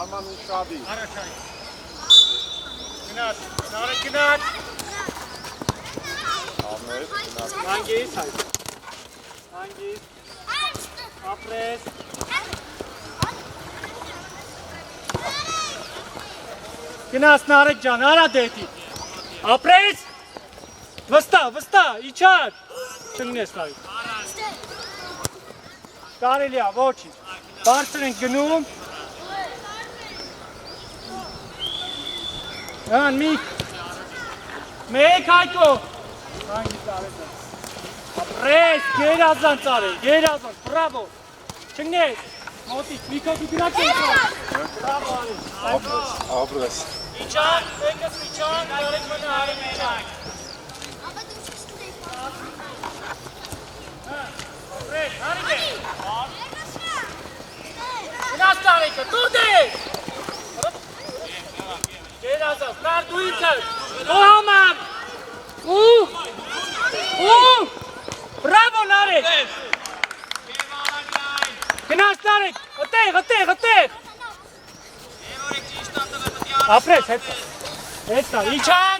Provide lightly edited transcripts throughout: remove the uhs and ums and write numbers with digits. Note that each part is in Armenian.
Arman Uşadi. Araçay. Günat. Narek Günat. Ahmet. Hangi? Hangi? Apres. Günat Narek Can. Ara dedi. Apres. Vısta. İçer. Çınnes lai. Կարելի է, ոչինչ։ Բարձր ենք գնում։ Հան, մեկ հայկո։ Հանգի ծարեց։ Ապրես, գերազան ծարել, գերազան, բրավո։ Չնգնես, մոտիկ, Միկո դու գնաք ենք։ Բրավո արել։ Abres. Իչան, մեկս իչան, կարեք մնա արել իչան։ Ապրես, հարիկ է։ Գնաց տարեկը, տուր դես։ Գերազան, կար դու ինքը, Մոհամադ, բրավո նարեք, գնաց տարեք, հտեղ, ապրես, հետա, իչան,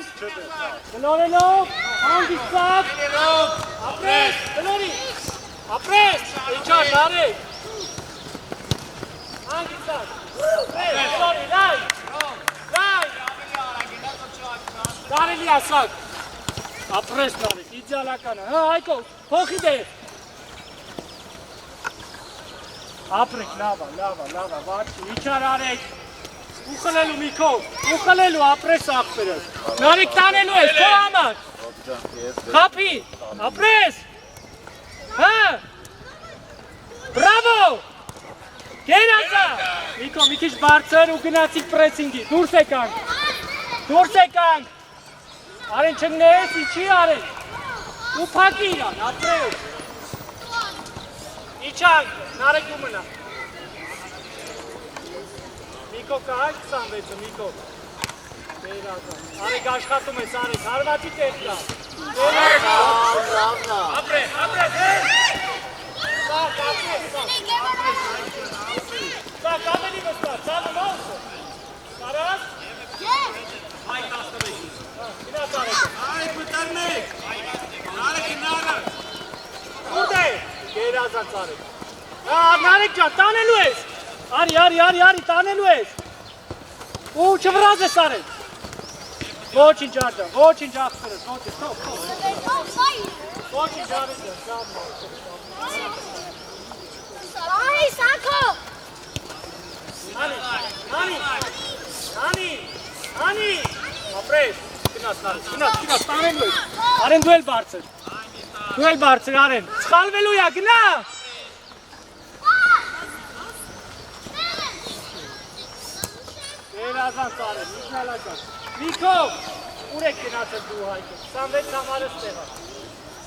գլորելով, հանգիստակ, ապրես, գլորի, ապրես, իչան, նարեք, հանգիստակ, ապրես, գլորի, լայ, Կարելի ասակ, ապրես նարեք, իդյալականը, հայկո, փոխի դեր, ապրեք, լավա, վարդի, իչար արեք, ուխլելու Միկով, ուխլելու ապրես աղբերս, նարեք տանելու ես, քո համար, խապի, ապրես, բրավո, գերազա, Միկո, մի քիչ բարձր ու գնացիք պրեսինգի, դուրս եկանք, Aren չնես, իչի aren, ու պակի իրան, ապրեոք, իչանք, նարեք ու մնա, Միկո կահակ 26-ը, Միկո, արեք աշխատում ես, արեք, հարվածի տեղ կա, ապրես, սակ, ավելի վստար, ծալում ոսը, կարաս, հայք աստվեքի, Արեք մտարմեք, նարեք է նարը, ուրդ է, գերազան ծարեք, նարեք ճան, տանելու ես, արի, տանելու ես, ու չվրազ ես արեք, ոչինչ աջան, ոչինչ աղբերս, ոչինչ արեք ես, Արի, սանքո, Անի, ապրես, Գնաց, տանելու ես, արեն դու էլ բարձր, արեն, սխալվելու յա, գնա, Գերազան ծարեն, իջնալական, Միկով, ուր եք գնացել դու հայկը, 26 համարս տեղա,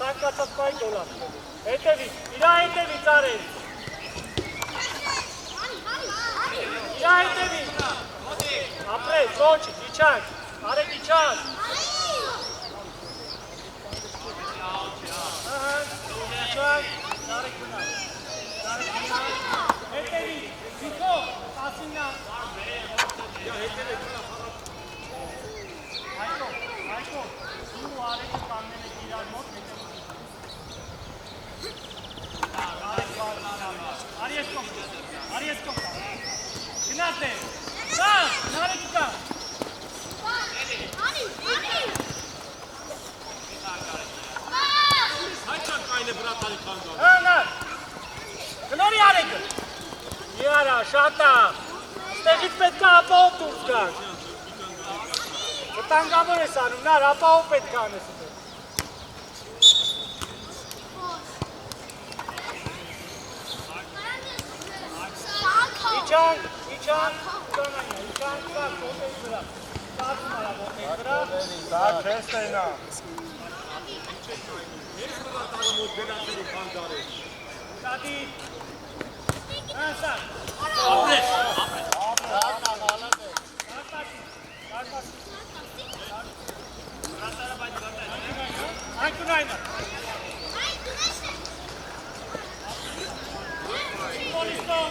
սանկացած պայի դոլար, հետևից, իրա հետևից արեն, ապրես, ոչի, իչանք, Արեք իչան, նարեք մնա, հետևի, Միկով, ասինա, հայկով, դու արեկը տաննել եք իրար մոտ, արի ես կոմ, գնաց է, նարեք կա, Գնորի արեկը, իարա, շատա, ստեղից պետք է ապահով դուրս գանք, վտանգավոր ես անում, նար, ապահով պետք է անես Իչանք, ոտեի վրա, սարդում արա ոտեի վրա, Դա չես տենա, Ես մտատարը մոտ գնացել ու խանդարել։ Տատի, հանսան, Ապրես, Այնքուն այնը, Պոլիսով,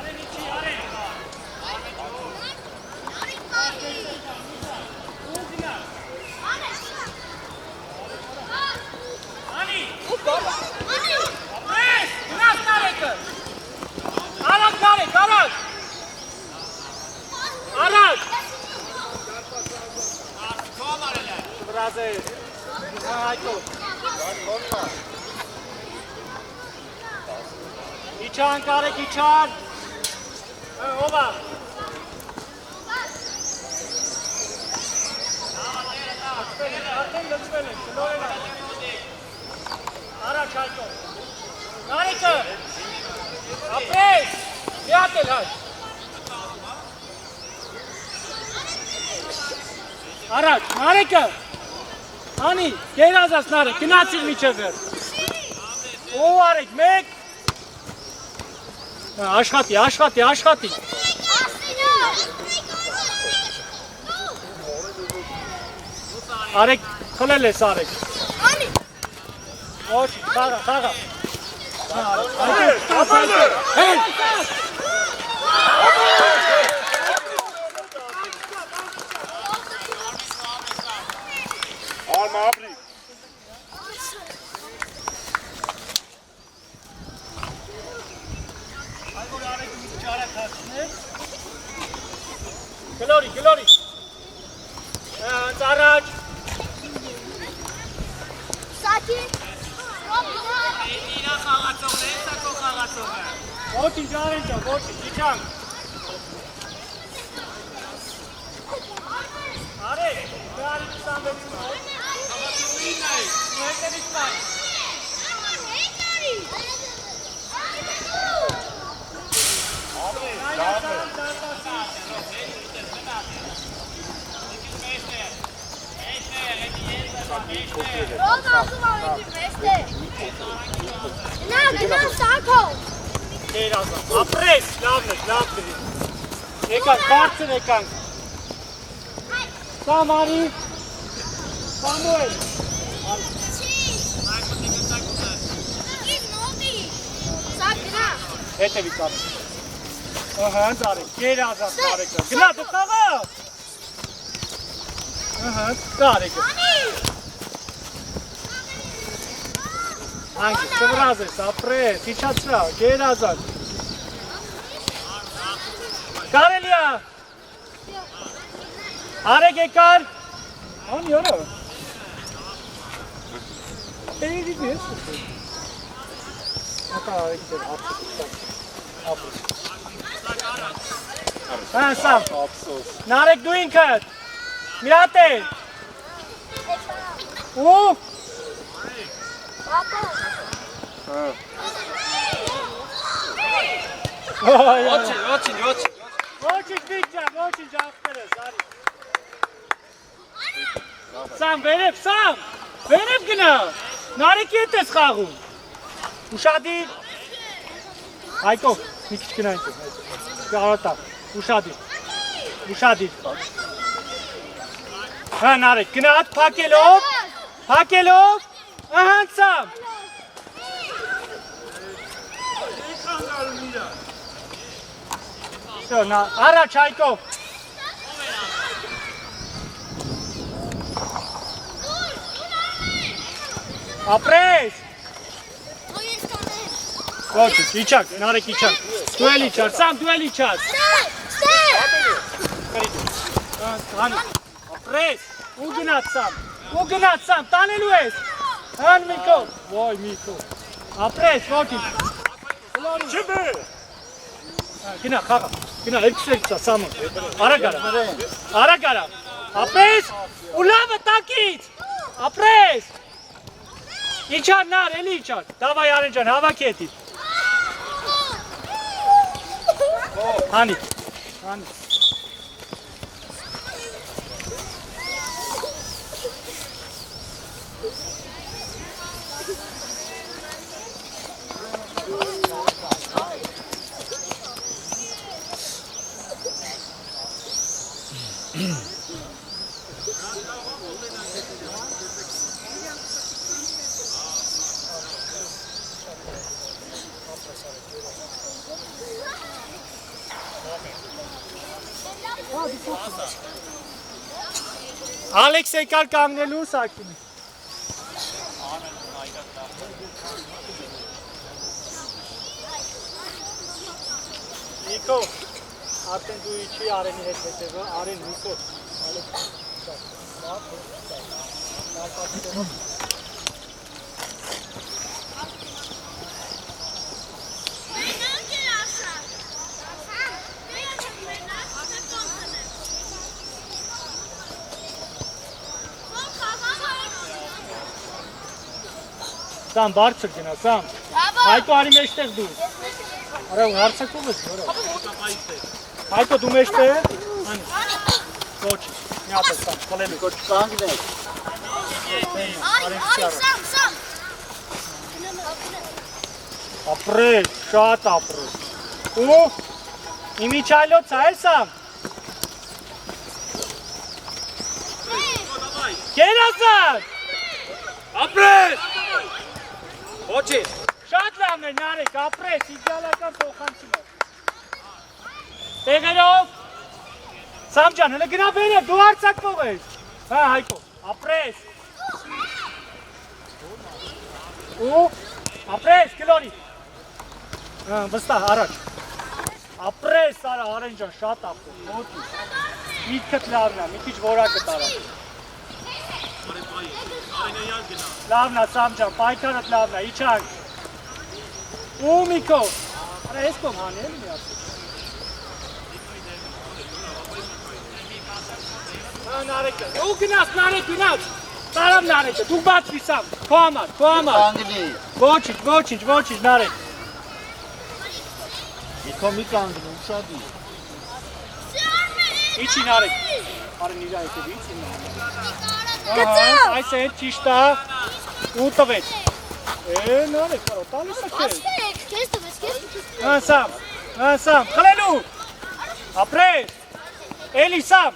արեն իչի, արեն, Իչան, կարեք իչան։ Ովա։ Արդեն լծվել են, կլոր են Արա չայքով։ Նարիկը։ Ապրես։ Միատ էլ հայ։ Առաջ, Նարիկը։ Անի, գերազած Նարիկ, գնացիր միջև վեր։ Ու արեք, մեկ։ Աշխատի, աշխատի, աշխատի։ Արեք, խլել ես արեք։ Ոչ, խաղա, խաղա։ Հեն։ Արմա ապրի։ Գլորի, գլորի։ Հենց առաջ։ Սակի։ Իրա խաղացողն է, սա քո խաղացողը։ Ոչինչ արեն ջան, ոչինչ, իջան։ Արեք, դարի 26-ում ա։ Խաղացողին է։ Հետևից պար։ Ո՞վ ասում ամենի մեծ է։ Գնա սակով։ Գերազան, ապրես, լավն է, լավն է։ Եկանք, բարձր եկանք։ Սամարի, Սամուել։ Սակ գնա։ Հետևից ապր։ Հենց արեք, գերազան արեք։ Գնա, դու խաղա։ Կարեք։ Անգի, ծվրազ ես, ապրես, իչացրա, գերազան։ Կարելի է։ Արեք եկար։ Ան յորը։ Էրիդի ես։ Ակա արեք դեր, ապրես։ Հան սամ։ Ափսոս։ Նարեք դու ինքդ։ Միատ է։ Ու։ Պապա։ Ոչինչ։ Ոչինչ բիջա, ոչինչ աղբերս, արի։ Սամ, վերև, Սամ, վերև գնա, Նարեկի հետ ես խաղում։ Ուշադիր։ Այկով, մի քիչ գնա ինքով, կարոտավ, ուշադիր։ Հա Նարեկ, գնադ, փակելով, ահան Սամ։ Всё, առաջ Հայկով։ Ապրես։ Ոչինչ, իջակ, Նարեկ իջակ։ Դու էլ իջար, Սամ, դու էլ իջար։ Ապրես, ու գնաց Սամ, տանելու ես։ Հան Միկո, ոյ Միկո։ Ապրես, ոչինչ։ Չբե։ Գնա, խաղա, գնա, երկուսա Սամը, արագ արա, ապրես, ու լավը տակից, ապրես, իչար նար, էլի իչար, դավայ արեն ջան, հավաքի հետիտ, հանի, Ալեքս եկար կանգնելու սակին։ Նիկո, արդեն դու իչի Արենի հետ հետևը, Արեն Նիկո, Ալեքս Սամ բարձր գնա, Սամ։ Հայկո արի մեջտեղ դու։ Արա հարցակում ես, որը։ Հայկո դու մեջտեղ։ Անի։ Ոչ, մի հատ է Սամ, խլելու։ Կոչ կանգնեք։ Սամ։ Ապրես, շատ ապրես։ Ու իմիջայլոց է, Սամ։ Կերազան։ Ապրես։ Ոչի։ Շատ լավն է Նարեկ, ապրես, իդեալական փոխանցում է։ Տեղերով։ Սամ ջան, հələ գնա վերև, դու հարցակվող ես։ Հա, Հայկո, ապրես։ Ու ապրես, Գլորի։ Հա, վստահ, առաջ։ Ապրես, արա, Արեն ջան, շատ ապրես, մոտի։ Միտքդ լավն է, մի քիչ որակը տարա։ Լավն է, Սամ ջան, պայքարդ լավն է, իջանք։ Ու Միկո, արա ես կոմ հանել մի ասել։ Հա, Նարեկը, ու գնաց, Նարեկ, գնաց։ Տարավ Նարեկը, դու բացվի Սամ, քո համար, քո համար։ Կանգնի։ Ոչինչ, Նարեկ։ Միքո մի կանգնի, ուշադի։ Իջի Նարեկ։ Արեն իրա եկե դից իմ։ Գծավ։ Այս է ճիշտ է։ Ու տվեց։ Նարեկ, կարո տալիս է քեզ։ Աստեք, քեզ տվես։ Հա, Սամ, խլելու։ Ապրես։ Էլի Սամ։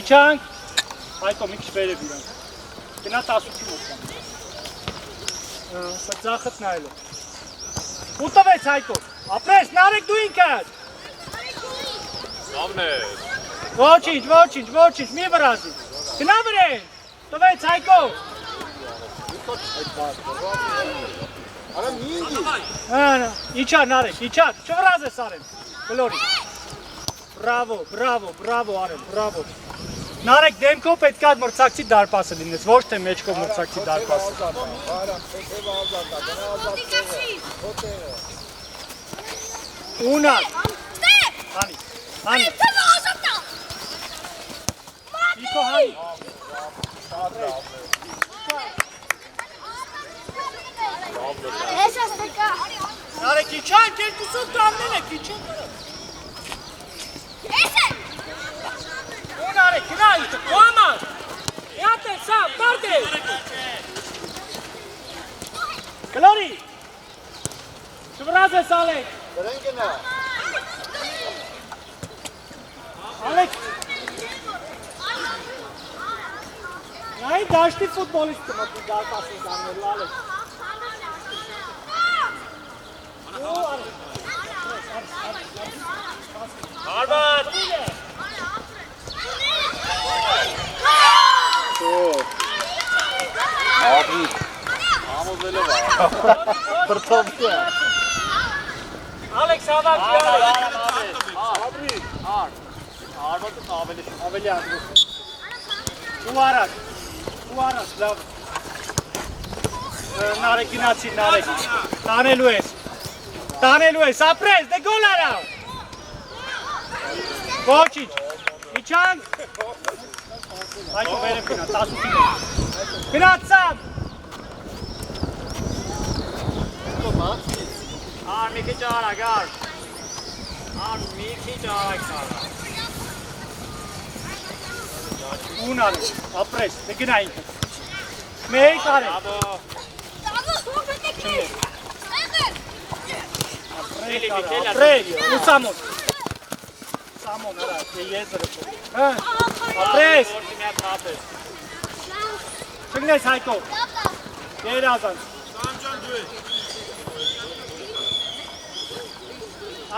Իջանք։ Հայկո մի քիչ վերև իրանք։ Գնա 18-ի մոտ կան։ Սա ձախդ նայելով։ Ու տվեց Հայկո։ Ապրես, Նարեկ դու ինքդ։ Լավն է։ Ոչինչ, մի վրազի։ Գնա վրեն։ Տվեց Հայկո։ Արա մի ինգի։ Հա, իջա Նարեկ, չվրազ ես Արեն։ Գլորի։ Բրավո, Արեն, բրավո։ Նարեկ դեմքով պետք է մրցակցի դարպասը լինես, ոչ թե մեջքով մրցակցի դարպասը։ Ունակ։ Հանի։ Միկո հանի։ Ես աստեկա։ Նարեկ իջանք, երկուսով կանգնել եք, իջանք։ Ու Նարեկ, գնա իջը, կոմար։ Իհատ է, Սամ, կարդ է։ Գլորի։ Չվրազ ես Ալեք։ Դրեն գնա։ Ալեք։ Նայի դաշտի ֆուտբոլիստը մոտի դարպասին կանգնելու, Ալեք։ Ու Ալեք։ Արբատ։ Աբրի։ Ամոզելով է։ Բրթովքի է։ Ալեք Սավակ Աբրի։ Արբատը ավելի անգուս։ Ու առաջ, լավ։ Նարեկ գնացի, Նարեկ։ Տանելու ես, ապրես, դե գոլ արա։ Ոչինչ, իջանք։ Հայկո վերև գնա, 18-ի մոտ։ Գնաց Սամ։ Ար մի քիչ արագ, ար։ Մի քիչ արագ արա։ Ու Նարեկ, ապրես, դե գնա ինքը։ Մեկ արեք։ Ապրես, ու Սամոն։ Սամոն, արա, եզրը։ Ապրես։ Չգնես Հայկո։ Երազանց։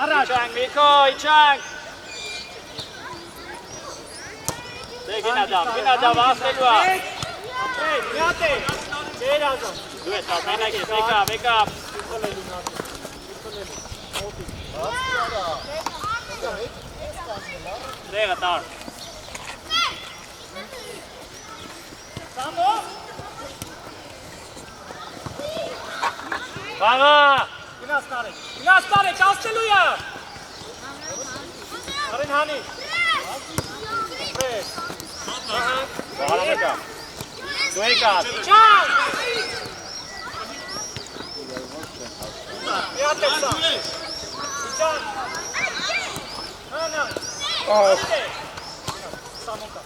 Առաջ։ Իջանք, Միկո, իջանք։ Դե գնա դավ, ասելու է։ Ապրես, միատ է։ Երազանց։ Դու ես ամենակ ես, եկա։ Դեղը տար։ Սամո։ Խաղա։ Գնաց Նարեկ, ասցելու է։ Արեն հանի։ Ապրես։ Բարը կա։ Դու եկած։ Չան։ Միատեսա։ Չան։ Հանա։ Սամոկա։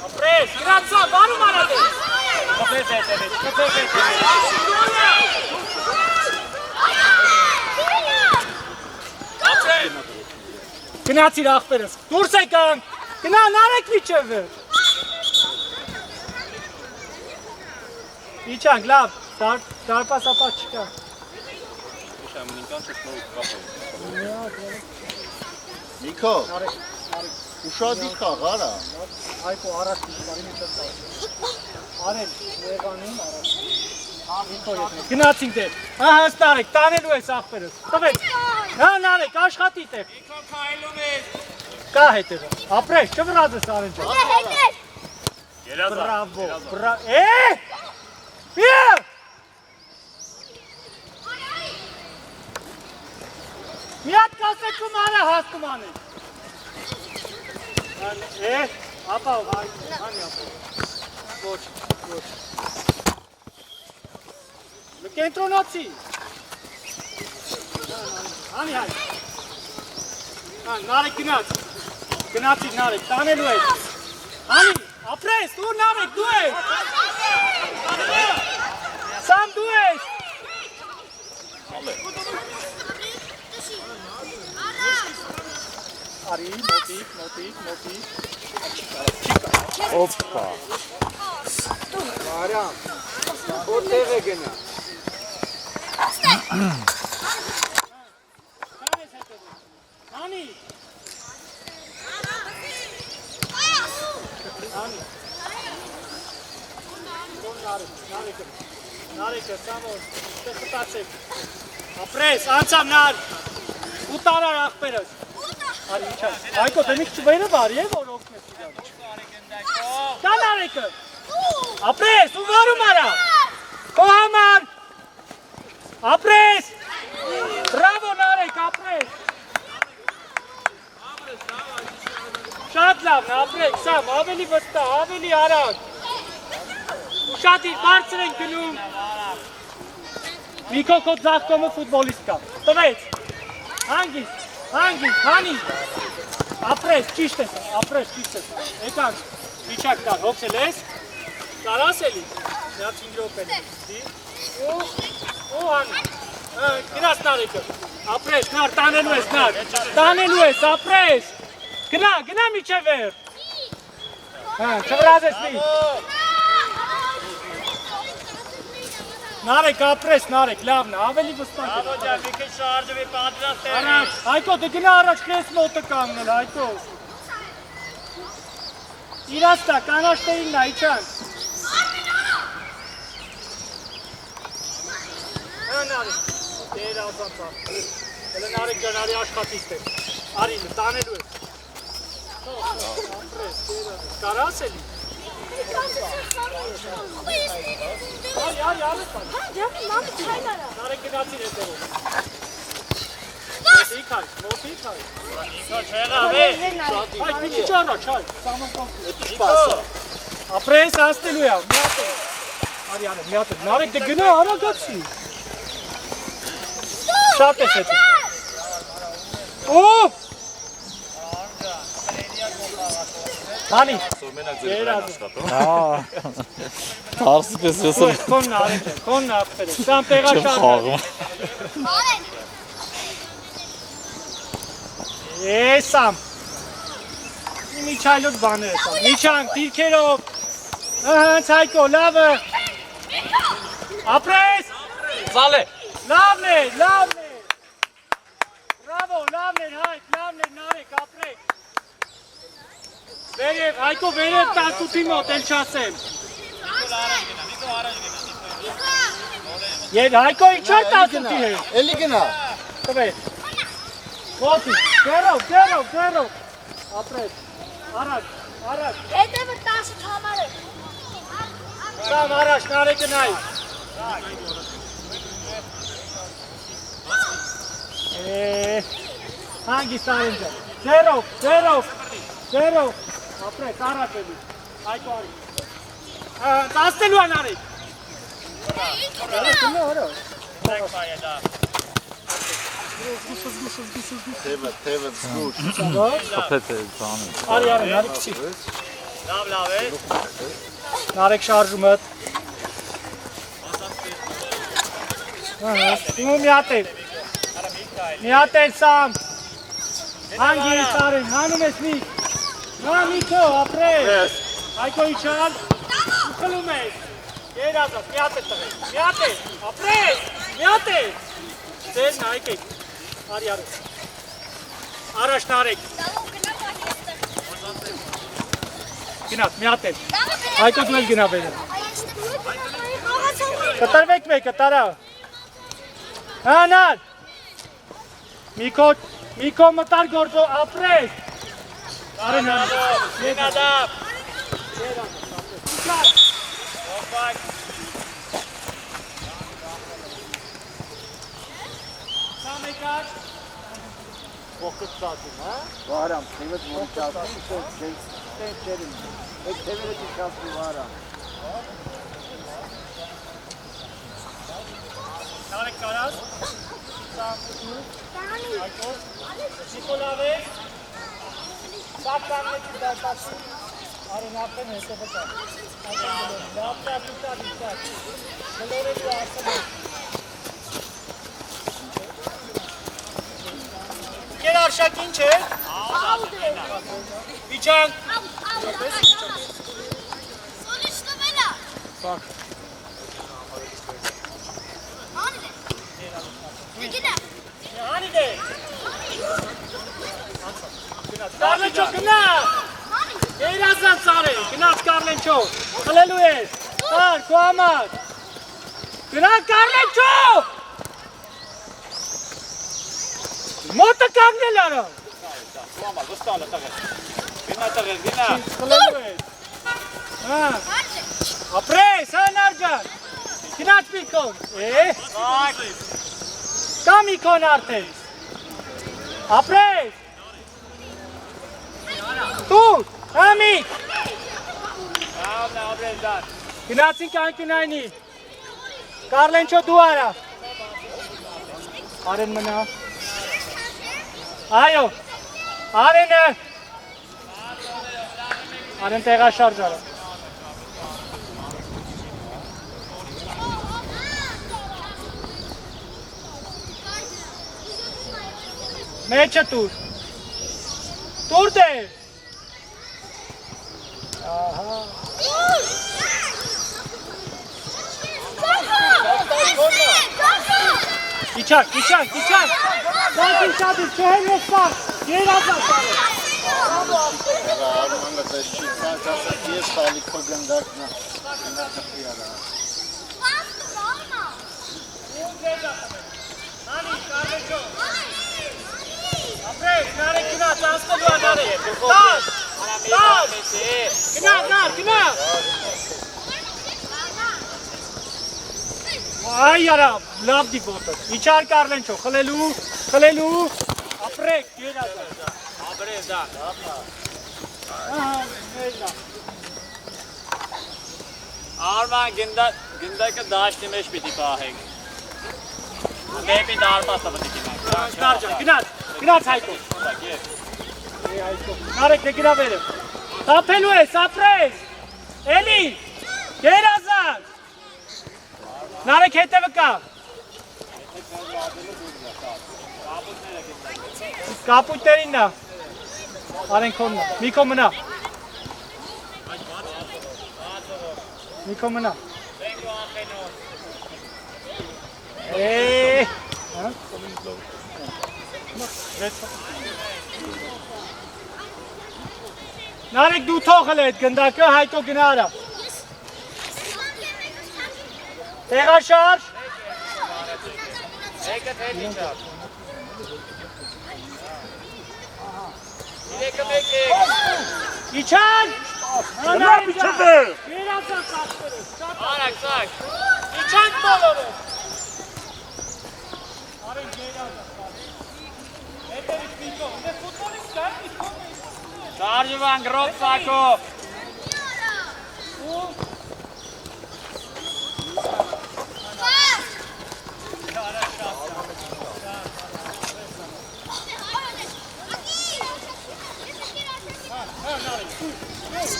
Ապրես, գրացա, բարում արադես։ Կփես հետևից, կփես հետևից։ Գնացիր աղբերս, դուրս եկան, գնա նարեք միջևը։ Իչանք, լավ, դարպասապակ չկա։ Նիկո, ուշադիր խաղ, արա։ Այկո, առաջ բարի միջև կա։ Արել, եղանին առաջ։ Գնացինք դեր, հաս նարեք, տանելու ես աղբերս, տվեց, հա նարեք, աշխատի տեղ։ Իքո քայլում ես։ Կա հետևը, ապրես, չվրազ ես արենջը։ Երազա։ Բրավո, Բիա! Միատ կասեքում արա հասկում անեք։ Ապա, հանի ապա։ Ոչ, ոչ։ Կենտրոնացի։ Հանի հայ։ Նարեք գնաց։ Գնացի նարեք, տանելու ես։ Հանի, ապրես, դու նարեք, դու ես։ Սամ դու ես։ Արի, մոտիկ։ Օպա։ Մարամ, որտեղ է գնա։ Հանի։ Նարեկը, սամոր, ստեղտացեք։ Ապրես, անցամ նար, ուտարար աղբերս։ Արի իչան, այկո տնիք չվայրը բարի է, որ ոգնես իրան։ Կա նարեկը, ապրես, ու վարում արա, կո համար, ապրես, բրավո նարեք, ապրես։ Շատ լավն, ապրեք, սամ, ավելի վստահ, ավելի արագ։ Ուշադիր, բարձր ենք գնում։ Միկո քո ձախ կողմը ֆուտբոլիստ կա։ Տվեց։ Հանգիստ, հանի։ Ապրես, ճիշտ ես, Եկանք, իչակ տար, հոգսել ես։ Կարաս էլի։ Միատ 5 րոպե է։ Ու հանի։ Գնաց նարեկը։ Ապրես, նար, տանելու ես, ապրես։ Գնա միջև վեր։ Չվրազես մի։ Նարեք, ապրես, լավն է, ավելի վստահ է։ Աբո ջան, մի քիչ շարժվի, պատրաստ է։ Առաջ, Հայկո, դե գնա առաջ քեզ մոտը կանգնել, Հայկո։ Իրաց տա, կանաչ տերին նա, իչան։ Նարեք, դեր ազանցավ։ Հելը նարեք ջան, արի աշխատիստ է։ Արի, տանելու ես։ Ապրես, կարաս էլի։ Արի, նարեք գնացին հետևով։ Մոտիկ հայ։ Իքո չեղավ է։ Այդ մի քիչ առաջ, հայ։ Ապրես հասնելու է, միատ է։ Արի, նարեք դե գնա, արագացի։ Շատ ես հետը։ Ու! Հանի, Թարսպես եսը կոնն աղբեր է, սամ տեղաշարներ։ Սամ, միջայլոտ բաներ է սամ, միջանք, դիրքերով, հենց Հայկո, լավը, ապրես, լավն է, բրավո, լավն է, Հայկ, լավն է, նարեք, ապրեք, վերև, Հայկո, վերև տակուտի մոտ, էլ չասեմ, Հայկո, ինչ այ տակուտի է, էլի գնա, տվեր, Ոտի, գերով, ապրես, առաջ, Հետևը 10 համար է։ Սամ առաջ, նարեկը նայ։ Հանգիստ արենջը։ Zero. Ապրես, առաջ էլի։ Այդո արի։ Տաստելու են արի։ Թևը զգուշ։ Խփեց է ցանը։ Արի, քիչ։ Լավ է։ Նարեկ շարժում է։ Մի հատ էլ սամ։ Հանգիր տարին, հանում ես մի։ Նա Միքո, ապրես։ Այկո իչան, ուխլում ես։ Երազած, մի հատ է տղես, մի հատ է, ապրես, մի հատ է։ Ձեր նայք եք, արի արի։ Առաջ նարեք։ Գնաց, մի հատ է։ Այկո դու էլ գնա բերել։ Կտրվեք մեկը, տարա։ Հանար։ Միքո մտար գործո, ապրես։ Արեն հանար։ Գնադապ։ Սամեկար։ Ողքդ ծածում, հա։ Վարամ, թևը որ ծածում, չերին։ Այդ թևերը չծածում վարամ։ Նարեկ կարած։ Սամ։ Այկո։ Նիկոլավ է։ Սակրան մեջի դարտացում։ Արեն ապեն հետո բտա։ Լապտա։ Գլորելու ասել է։ Կեր արշակ ինչ է։ Իչան։ Սակ։ Հանիդ է։ Կարլենչո գնա։ Երազած արե, գնաց Կարլենչո։ Խլելու ես։ Տար, քո համար։ Գնա Կարլենչո։ Մոտը կանգնել արա։ Մամա, գստալը տղես։ Գնա։ Խլելու ես։ Հա։ Ապրես, հանար ջան։ Գնաց Միքոն։ Կա Միքոն արդեն։ Ապրես։ Տուր, համիկ։ Գնացինք անկյունայնի։ Կարլենչո դու արա։ Արեն մնա։ Այո, Արենը։ Արեն տեղաշարժ արա։ Մեջը տուր։ Տուր դե։ Ահա։ Իչակ։ Դատին շատից չհեն ես սաղ։ Երազած արը։ Արմանը դեշի ծածասակ ես տալիքո գնդակնա։ Գնա տպի արա։ Հանի, Կարլենչո։ Ապրես, նարեք գնա, ծանցնելու անարեք։ Տար, գնա։ Այ արա, լավ դի բոտը։ Իչար Կարլենչո, խլելու, ապրեք, երազած։ Ապրես դա։ Ահա, մեջա։ Արման գնդակը դաշտի մեջ պիտի պահենք։ Մեպի դարպասը պիտի կինենք։ Դարջան, գնաց Հայկո։ Նարեք դե գնա վերը։ Թափելու ես, ապրես։ Էլի, երազած։ Նարեք հետևը կա։ Կապույտերին նա։ Արեն քոննա, Միքո մնա։ Նարեք դու թողել է այդ գնդակը, Հայկո գնա արա։ Տեղաշարժ։ Եկը թետի չար։ Իրեկը մեկ եք։ Իչան։ Լավ իջը։ Երազած ասպերը։ Արակ, սակ։ Իչան բոլորը։ Արեն երազած։ Հետևից Միկո, դե ֆուտբոլիստ կա, Շարժվան գրոպ սակով։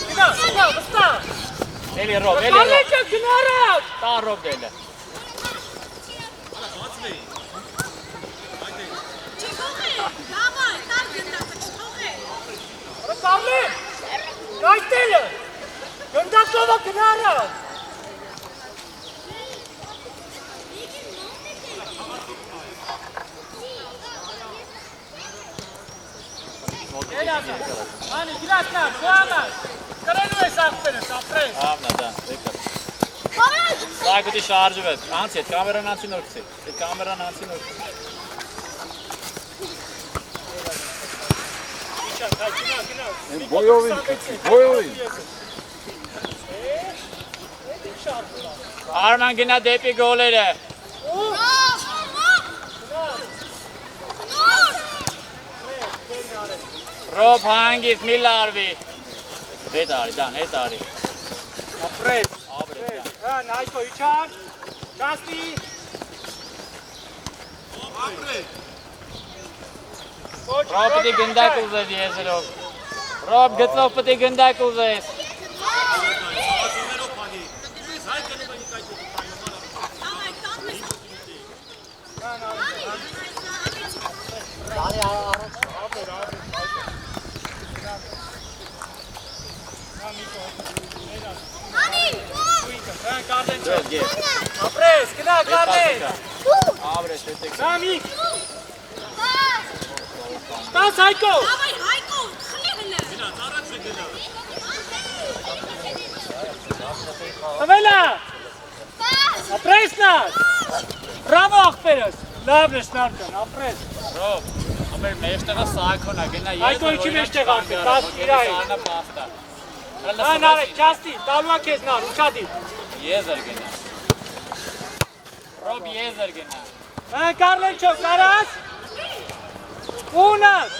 Գնա, վստահ։ Էլի ռոբ, էլի ռոբ։ Կարլենչը գնարած։ Տա ռոբ դելը։ Կարլե, կայտելը, գնդակովը գնարած։ Անի, գրասնա, գոհանար, կրենու ես աղպերս, ապրես։ Ամնա, դա, եկա։ Սակոտի շարժվեց, անց հետ, կամերան անցի նորքսի, հետ կամերան անցի նորքսի։ Boyovin, boyovin. Արման գնա դեպի գոլերը։ Ռոբ հանգիստ մի լարվի։ Հետ արի, դան, հետ արի։ Ապրես, Ապրես, հա, նայքո, իչար, ճաստի։ Ռոբ պտի գնդակ ուզես եզերով։ Ռոբ գծով պտի գնդակ ուզես։ Ապրես, գնա, կարլեն։ Ապրես, հետեք։ Նամիկ։ Ստաս հայկո։ Ավելա։ Ապրես նար։ Բրավո աղպերս։ Լավն ես նարկան, ապրես։ Ռոբ, ամեր մեջտեղը սակոնա, գնա Այդո ինչի մեջտեղ աղպեր, 10 իրայի։ Անա պախտա։ Հա, նարեք, ճաստի, տալուա կեզ նար, ուկադի։ Եզր գնա։ Ռոբ եզր գնա։ Հա, կարլենչո, կարաս։ Ունաս։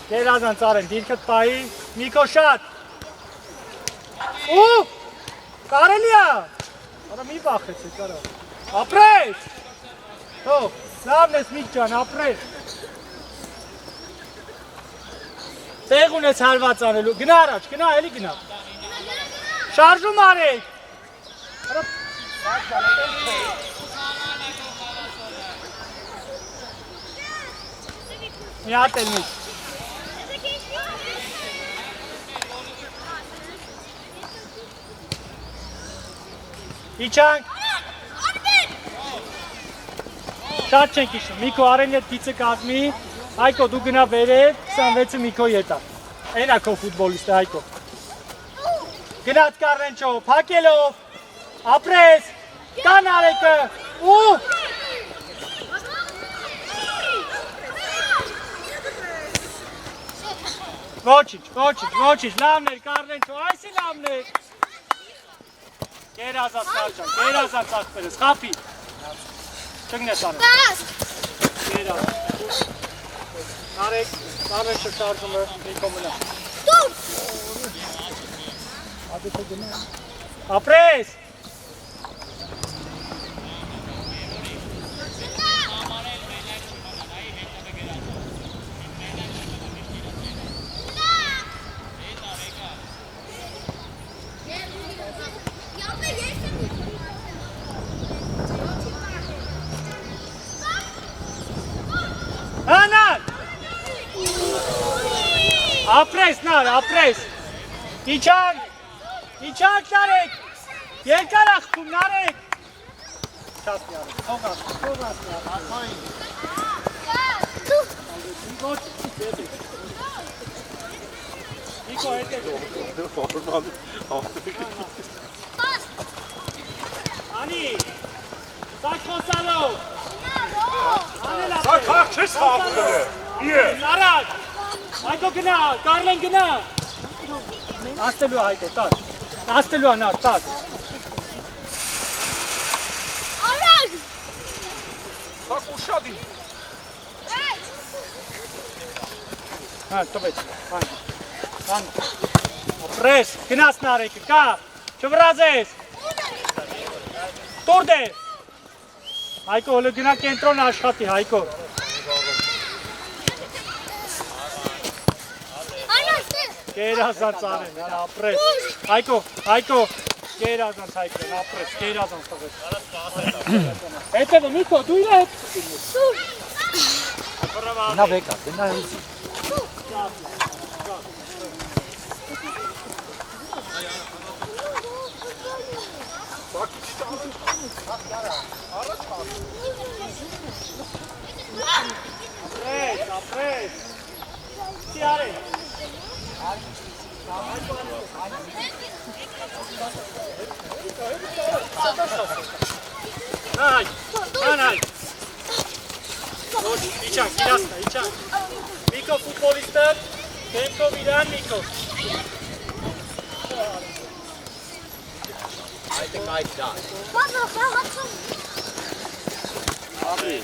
Գերազան ծարեն, դիրքըտ պայի, Միկո շատ։ Ու, կարելի է։ Արա մի բախեցի, կարա։ Ապրես։ Հող, լավն ես Միք ջան, ապրես։ Տեղ ունես հարված անելու, գնա առաջ, գնա, էլի գնա։ Շարժում արեք։ Մի հատ էլ Միք։ Իչանք։ Շատ չենք իշում, Միկո արեն ետ գիծը կազմի, Հայկո դու գնա վերև, 26-ը Միկո ետա, էնա քո ֆուտբոլիստ է Հայկո։ Գնաց կարենչո, պակելով, ապրես, կան արեկը, ու։ Ոչիչ, լավն էր կարենչո, այս է լավն էր։ Գերազած կարճան, գերազած աղպերս, խապի։ Չգնես արեն։ Գերազած։ Արեք, կարենչը շարժումը, Միկո մնա։ Ապրես։ Հանար։ Ապրես նար, ապրես։ Իչան նարեք, երկար աղբում նարեք։ Չասնի արեք, հողասնի արեք, աղմային։ Նիկո հետեք։ Անի, սակ խոսալով։ Սակ հաղ չես հաղթել է։ Նարակ, Հայկո գնա, Կարլեն գնա։ Աստելու Հայկո, տար։ Աստելու անար, տակ։ Արագ։ Թակ ուշադի։ Հա, տվեց, հան, ապրես, գնաս նարեկը, կա, չվրազես, տուրդ է, Հայկո, հոլը գնա կենտրոն աշխատի, Հայկո, կերազանց անեն, ապրես, Հայկո, կերազանց Հայկոն, ապրես, կերազանց տվեց, հետևը, Միկո, դու իրա հետ Նա վեկա, գնա հենցի։ Ապրես, չի արեք, Նայ, իչան, կիրասնա, իչան, Միկո ֆուտբոլիստը, Դեմքով իրան Միկո,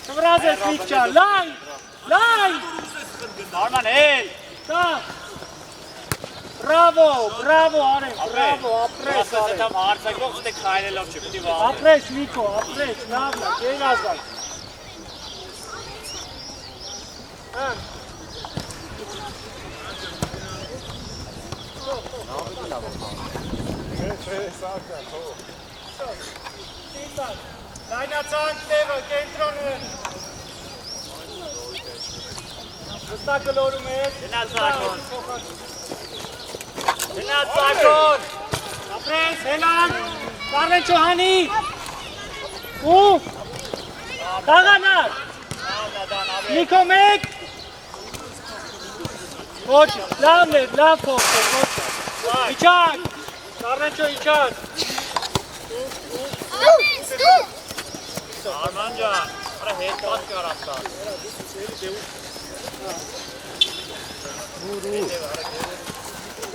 Չվրազես Միկչան, լայն, Արման էլ։ կա, Բրավո, արեն, բրավո, ապրես, Ասես եմ հարցակրող ստեք խայլելով չի, պտի վաղ։ ապրես Միկո, ապրես, լավն է, կերազան, Լայնացանք տևը, կենտրոնը, վստակ գլորում ես, Գնաց Սակոն, ապրես, հելան, կարվենչո հանի, ու, տաղանար, Նիկո մեկ, ոչ, լավն էր, լավ փոխր, իչակ, կարվենչո իչակ, Արման ջան, արա հետ պատ կարաստար։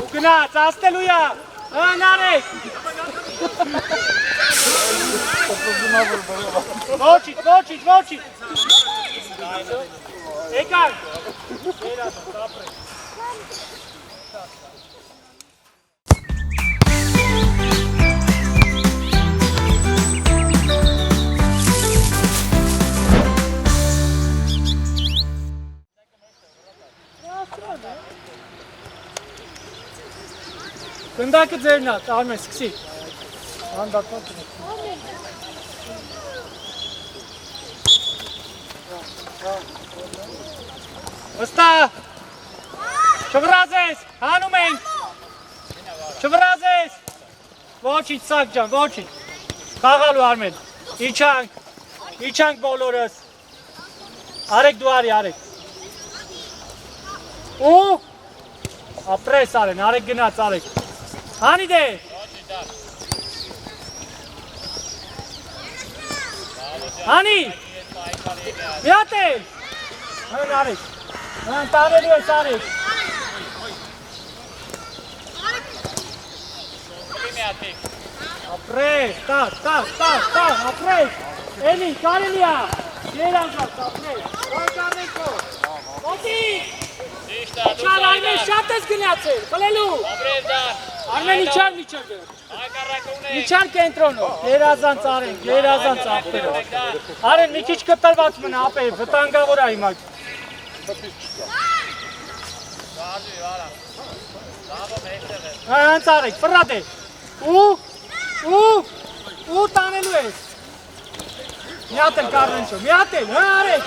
ու գնաց, աստելույա, հնարեք, ոչիչ, եկանք, երասանց, ապրեք, Գնդակը ձերն է, Արմեն, սկսի։ Հանդատված ունեք։ Վստա, չվրազես, հանում ենք, չվրազես, ոչինչ սակ ջան, ոչինչ, խաղալու Արմեն, իչանք բոլորս, արեք դու արի, արեք, ու, ապրես արեն, արեք գնաց, արեք, Հանի դե, Հանի, միատ էլ, հն արեք, հն տարելու ես արեք, ապրես, ապրես, էլի, կարելի ա, երանցած, ապրես, վարկարնեքո, ոտի, Իչար Արմեն շատ ես գնացել, խլելու, Արմեն իչար միչակը, իչար կենտրոնով, երազանց արեն, երազանց ապերով, արեն մի քիչ կտրված մնա ապեր, վտանգավոր է հիմա, հենց արեք, վրատ է, ու տանելու ես, միատ էլ կարնենչո, միատ էլ, հն արեք,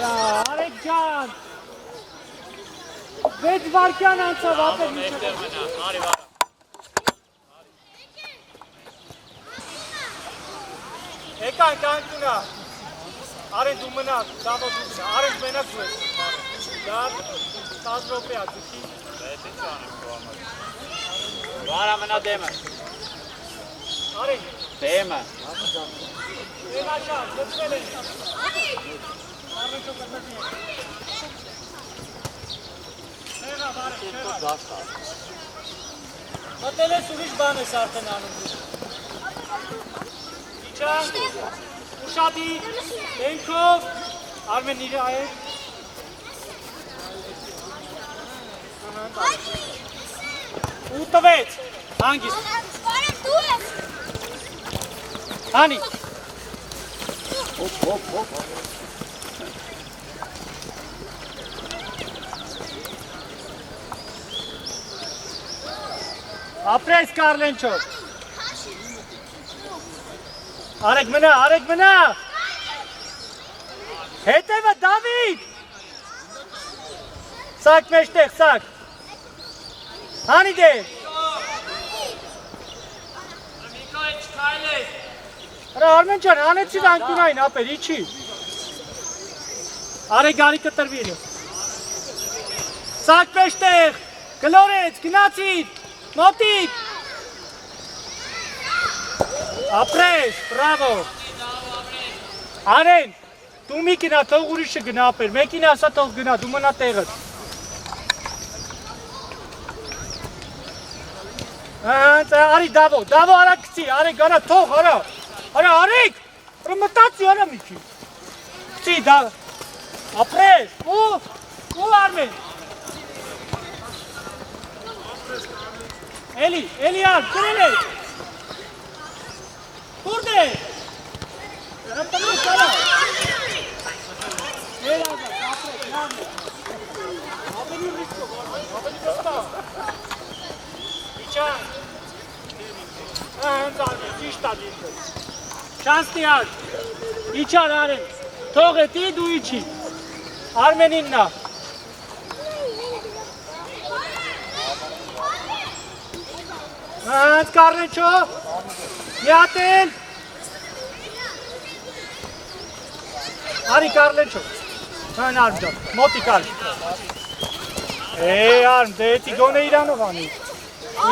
Արեք ջան, 6 վարկյան անցավ ապեր միջև։ Եկանք անկունա, արեն դու մնա, դավո դու մնա, արեն մենակ դու ես, դար 10 ռոպե ա, դուքի։ Վարա մնա դեմը։ Արեն։ Դեմը։ Դեմա շան, լծվել են։ Արեն չոք Մտել ես ուրիշ բան ես արդեն անում։ Իջան, ուշադի, ենքով, Արմեն իր այր։ Ու տվեց, հանգիստ։ Հանի։ Հոպ։ Ապրես Կարլենչով։ Արեք մնա։ Հետևը Դավիթ։ Սակ մեջտեղ, սակ։ Հանի դե։ Միկայել չքայլես։ Արա Արմեն ջան, անեցիր անկյունային ապեր, իջի։ Արեք գարի կտրվի իրը։ Սակ մեջտեղ, գլորեց, գնացիր, մոտիկ։ Ապրես, բրավո։ Արեն, դու մի գնա, թող ուրիշը գնա ապեր, մեկին ասա թող գնա, դու մնա տեղը։ Արի Դավո արա կցի, արեք, արա թող, արա արեք, մտացի արա մի քիչ։ Կցի Դավո, ապրես, ու Արմեն։ Էլի ար, գրել է։ Կուրդ է։ Հրպնուս արա։ Էլ ազատ, ապրես, լավն է։ Ավելի ռիսկով, ավելի վստահ։ Իջան։ Հենց Արմեն, ճիշտ ադիքը։ Շանսնի ար, իջան Արեն, թող էտի դու իջի, Արմենին նա։ Հենց Կարնեչո, միատել, արի Կարլենչո, հեն Արմ ջան, մոտիկ արի։ Արմ, դե էտի գոն է իրանով անի,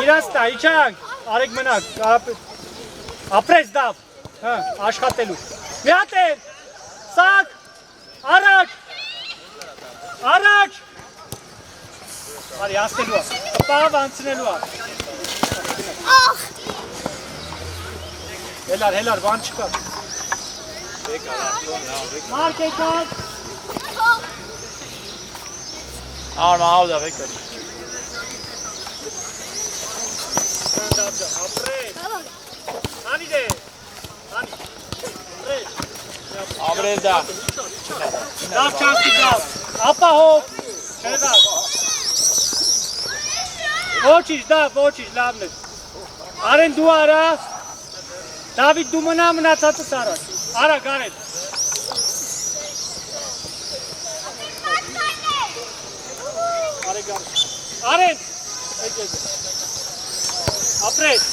իրաստա, իջանք, արեք մնակ, ապրես դավ, աշխատելու, միատել, սակ, առաջ, արի ասնելու ա, պավ անցնելու ա, Հելար, բան չկա։ Մարկ եկան։ Արմա, ավդա, վեկար։ Ապրես։ Հանի դե։ Ապրես դա։ Դավ չանցի դավ։ Ապա հով։ Չեղավ։ Ոչիշ դավ, լավն է։ Արեն դու արա։ Դավիթ դու մնացածս արա, արա գարեն։ Արեն, ապրես,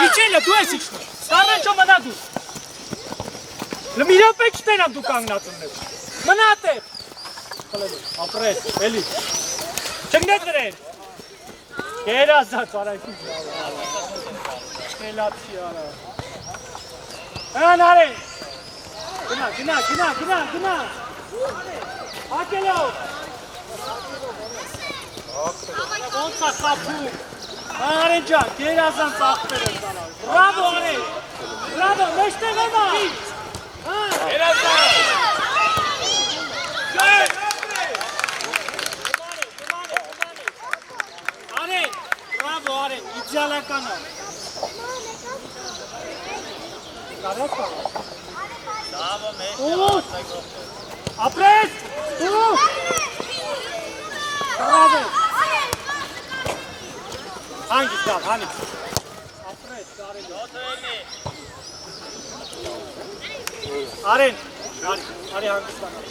իչելը դու ես իչնում, սարնենչո մնա դու, լմիրով պեկ չտենամ դու կանգնատուններ, մնա տեղ, ապրես, էլի, չգնետ դրեն, Գերազած արայքուց Չելացի արա Հան արեն Գնա Հակելով Ոնցա խապում Արեն ջան, գերազան ծախպեր են տանալ Բրավո արեն Բրավո, մեջտեղ էմա Գերազան Գեր Bravo, Arend, իդեալական է։ Կարո՞ղ է։ Դավո մեծ։ Ապրես։ Bravo։ Հանգիստ դավ, հանգիստ։ Ապրես, Արեն։ Արի հանգստանալ։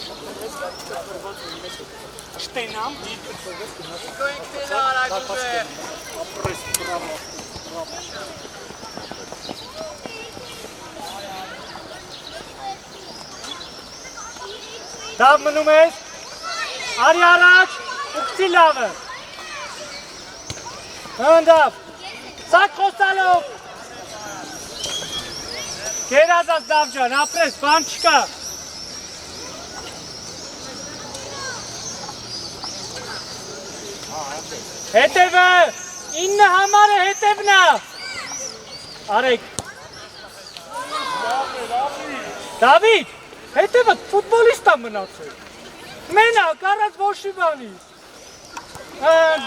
Շտենամ, դիրքը ծովես գնաց։ Ինքնին արագուց է։ Ապրես, բրավո։ Դավ մնում ես, արի առաջ, ուկցի լավը։ Հնդավ, սակ խոսալով։ Գերազած դավ ջան, ապրես, բան չկա։ Հետևը, 9 համարը հետևն է։ Արեք։ Դավիթ, հետևը ֆուտբոլիստ է մնացել։ Մենակ, առած ոչի բանի։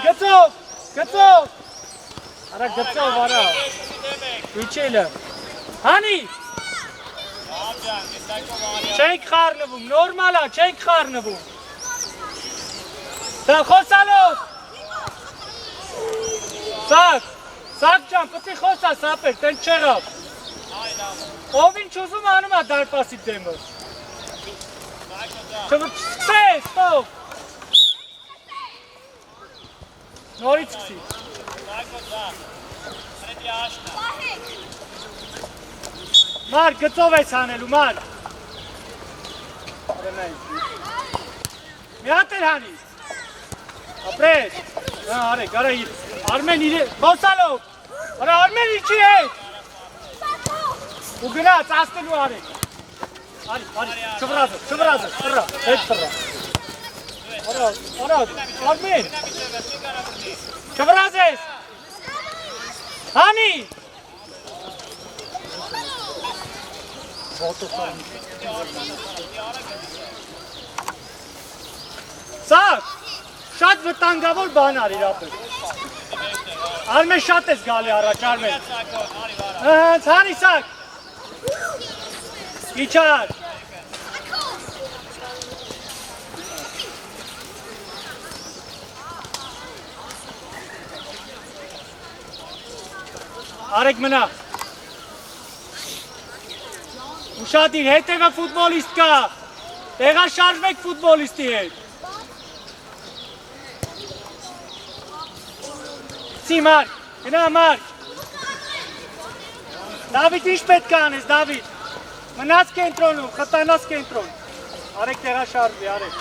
Գծով։ Արա գծով, արա։ Իչելը։ Հանի։ Չենք խառնվում, նորմալ է, չենք խառնվում։ Խոսալով։ Սակ ջան, պտի խոսա սապեր, տեն չեղավ։ Ով ինչ ուզում անում է դարպասի դեմը։ Սկսես, տով։ Նորից սկսի։ Մար, գծով ես հանելու, մար։ Մի հատ էր հանի։ Ապրես։ Արեք, արա իր։ Արմեն իր, խոսալով։ Արա Արմեն իչի հետ։ Ու գնաց, ասնելու արեք։ Արի, չվրազը, պրա, հետ պրա։ Արա, Արմեն։ Չվրազ ես։ Հանի։ Սակ, շատ վտանգավոր բան ար իրապես։ Արմեն շատ ես գալի առաջ, Արմեն։ Հանի Սակ։ Իչար։ Արեք մնա։ Ուշադիր, հետևը ֆուտբոլիստ կա, տեղա շարժվեք ֆուտբոլիստի հետ։ Սի մարկ, գնա մարկ։ Դավիթ, ինչ պետք է անես, Դավիթ։ Մնաց կենտրոնում, խտանաց կենտրոն։ Արեք տեղա շարժվի, արեք։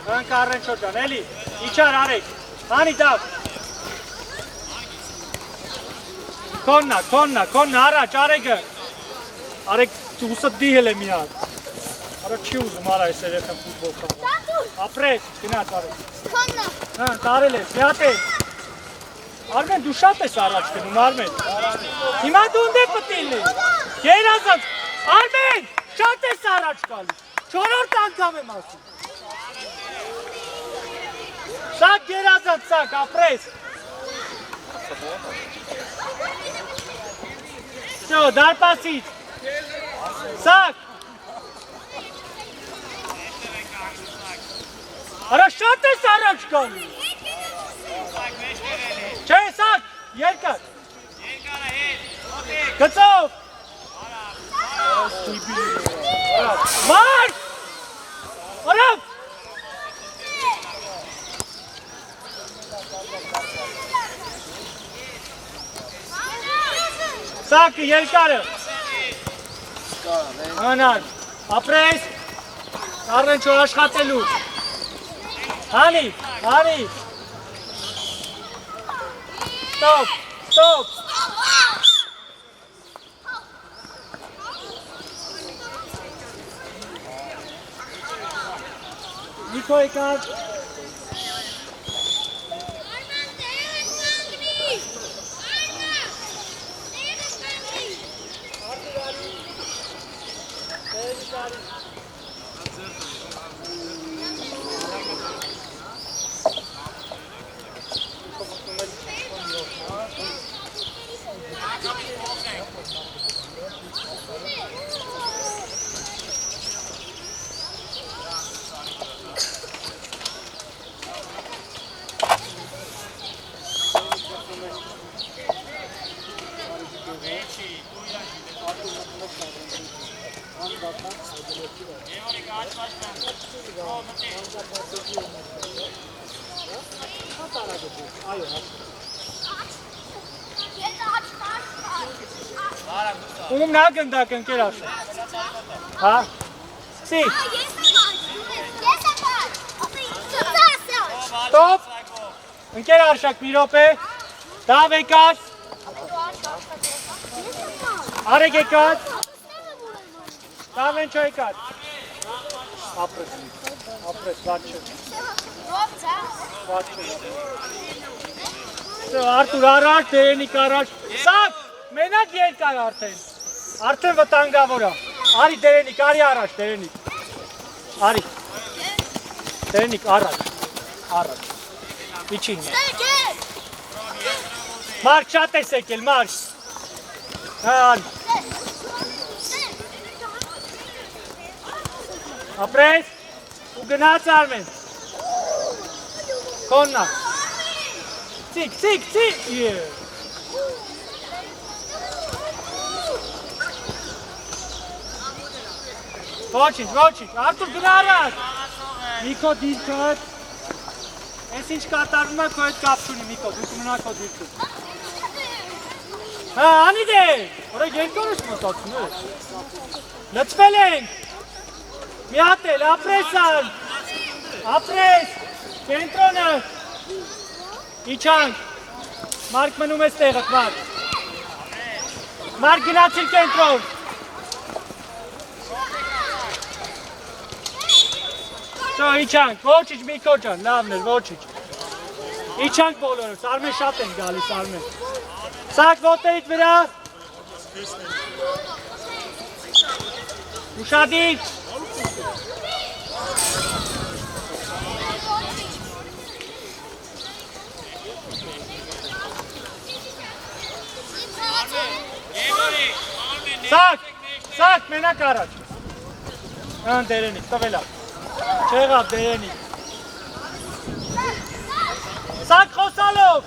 Հնք առեն շոջան, էլի, իչար արեք, հանի դավ։ Կոննա, առաջ, արեգը։ Արեք ուսըտ դիհել է մի հատ։ Արա չի ուզում արա ես երեխան ֆուտբոլ խաղալ։ Ապրես, գնաց արեք։ Կոննա։ Տարել ես, մի հատ է։ Արմեն, դու շատ ես առաջ գնում, Արմեն։ Հիմա դու ընդ է պտիլի։ Գերազանց, Արմեն, շատ ես առաջ գալիս։ 4-րդ անգամ եմ ասում։ Սակ գերազանց, սակ, ապրես։ Всё, դարպասից։ Սակ։ Արա շատ ես առաջ գալի։ Չէ, սակ, երկար։ Գծով։ Մարդ։ Արավ։ Սակը, երկարը։ Անար, ապրես, առեն չոր աշխատելու։ Հանի, Ստոպ։ Նիկո եկար։ Ում նագնդակ ընկեր ասա։ Հա։ Սի։ Ստոպ։ Ընկեր Արշակ մի րոպե։ Դավ եկար։ Արեք եկար։ Դավ են չո եկար։ Ապրես, բաց չէ։ Արտուր առաջ, Դերենիկ առաջ, սակ, մենակ երկար արդեն վտանգավոր է, արի Դերենիկ, արի առաջ, Դերենիկ, արի, Դերենիկ առաջ, իչին է, Մարկ շատ ես եկել, Մարկ, արի, ապրես, ու գնաց Արմեն, կոննա, Цик, Ոչինչ, Արտուր գնա առաջ, Միկո դիրքըտ, ես ինչ կատարվում է քո հետ կապ չունի Միկո, դու կմնա քո դիրքըտ, անիդ է, որը երկոր ես մոտացում է, լծվել ենք, մի հատ էլ, ապրես, կենտրոնը, Իչանք, Մարկ մնում ես տեղըտ, Մարկ գնացիր կենտրոն, Իչանք, ոչիչ Միկո ջան, լավն էր, ոչիչ, Իչանք բոլորս, Արմեն շատ են գալիս, Արմեն, սակ ոտերիդ վրա, ուշադիր, Սակ, մենակ առաջ, հան Դերենիկ, տվելա, չեղավ Դերենիկ, սակ խոսալով,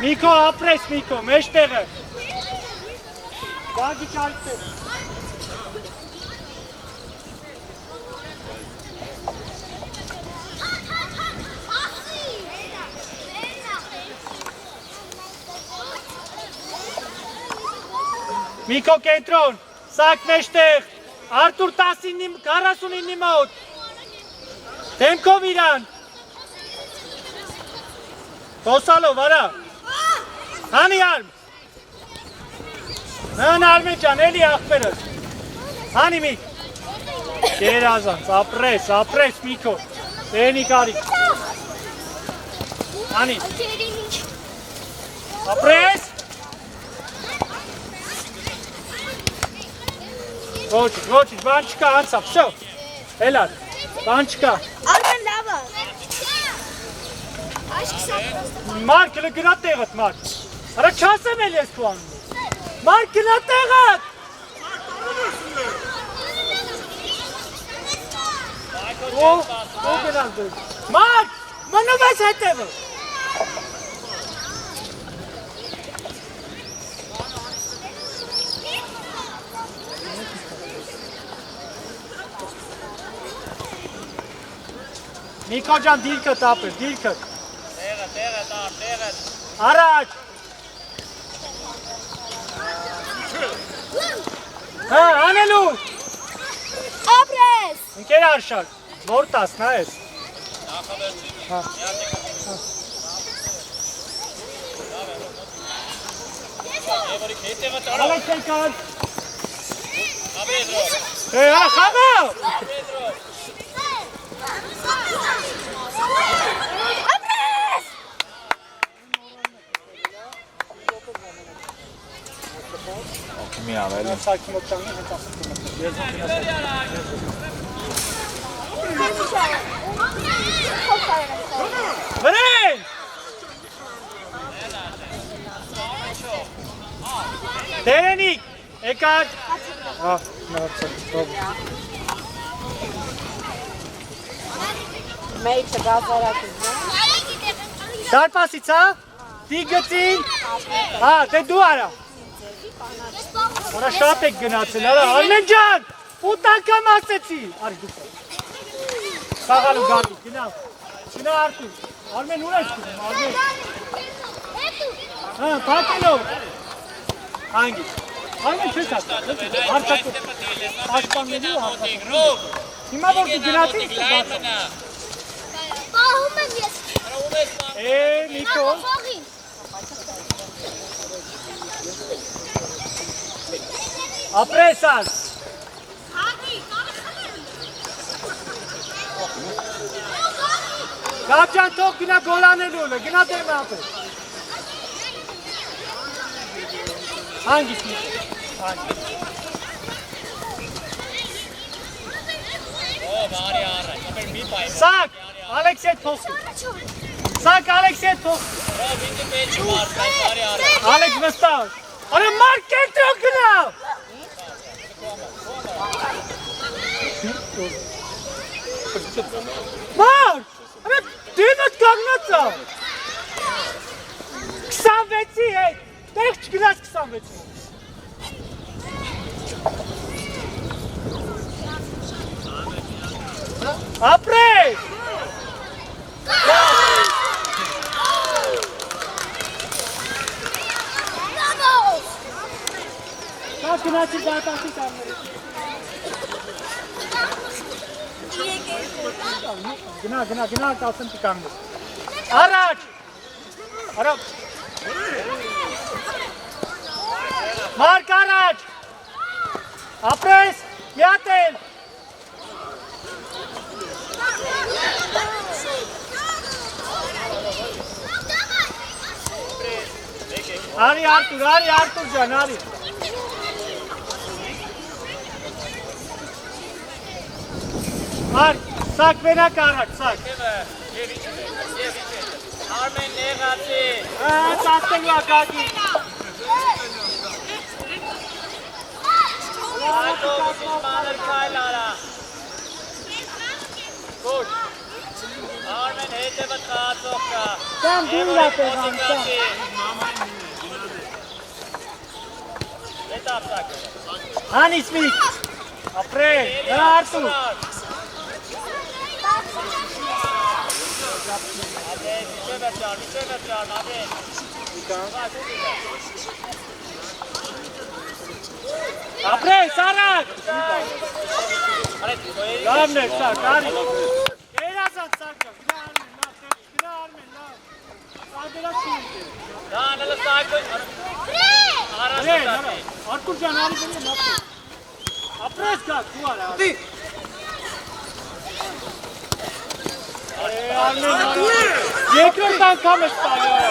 Միկո, ապրես Միկո, մեջ տեղը, գագի ճալիքտեր, Միկո կենտրոն, սակ մեջտեղ, Արտուր 49 մոտ, դեմքով իրան, խոսալով, արա, հանի Արմ, հան Արմեն ճան, էլի աղբերըս, հանի Միք, կերազանց, ապրես Միկո, Դերենիկ արիք, հանի, ապրես, Ոչիչ, բան չկա, անցավ, շո, Էլար, բան չկա։ Արմեն լավը։ Մարկ, գնա տեղըտ, Մարկ։ Արա չասեմ էլ ես քո անունը։ Մարկ, գնա տեղըտ։ Ո գնալ դու։ Մարկ, մնում ես հետևը։ Միկո ջան, դիրքըտ ապր, դիրքըտ։ Տեղը, Առաջ։ Հա, անելու։ Ապրես։ Ընկեր Արշակ, որ տասն ես։ Ալեք եկան։ Խաղա։ Ապրես։ Մի ավել։ Սակի մոտանի հետ ասում Վրեն։ Դերենիկ, եկար։ Մեյչը գազարակից է։ Դարպասից, հա, դիգծին, հա, դե դու արա, արա շատ եք գնացել, արա, Արմեն ջան, 8 անգամ ասեցի, արի դուք, սաղալու գարդի, գնա Արտուր, Արմեն ուր ես գնում, Արմեն, հա, պատելով, հանգի, Արմեն չես ասած, հարցակով, պաշտպանելու հարցակով, հիմա որ դու գնացին, Պահում եմ ես։ Միկո, ապրես ար, Գավջան թող գնա գոլանելու է, գնա դեմը ապել։ Հանգիստ մի, հանգիստ։ Բարի առաջ, ապեր մի պայմ։ Սակ, Ալեքս հետ փոխու։ Սակ, Ալեքս հետ փոխու։ Ինքը պետք է մարդ, բարի առաջ։ Ալեքս վստահ։ Արա մարդ կենտրոն գնա։ Մարդ, արա դինդ կանգնած է։ 26-ի հետ, տեղ չգնաց 26-ի։ Ապրես։ Դա գնացի դատասի կամերից։ Գնա, կասեմ տիկանգնես։ Առաջ։ Արա։ Մարկ առաջ։ Ապրես, միատել։ Արի Արտուր ջան, արի։ Մարկ, սակ վենակ առաջ, սակ։ Արմեն նեղացի։ Տաստելու ակագի։ Այդով ինչ մանր կայլ արա։ Կուր։ Արմեն հետևը խացող կա։ Դեմ դույլա տեղան, սակ։ Հետ ապսակը։ Հանիս միք։ Ապրել, նրա Արտուր։ Ադեն, միջև վերջար, ադեն։ Ապրես, արակ։ Լավն է, սակ, արի։ Երազան, սակ, գնա արմեն, լավ։ Ադելա չին դեր։ Դա անելը սայքոյ։ Արտուր ջան, արի բնի, ապրես կակ, դու արա։ Երկրորդ անգամ ես տալի արա։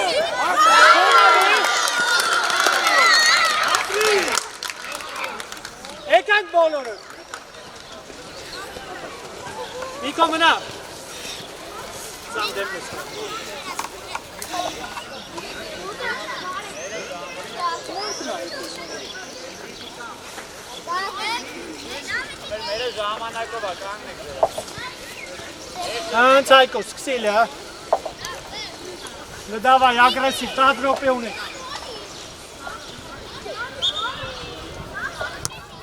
Եկանք բոլորը։ Միկո մնա։ Սամ դեմ ես։ Մեր ժամանակով է, կանգնեք դրա։ Հենց այկո, սկսիլ է, հա։ Լդավայ, ագրեսիվ, 10 րոպե ունեք։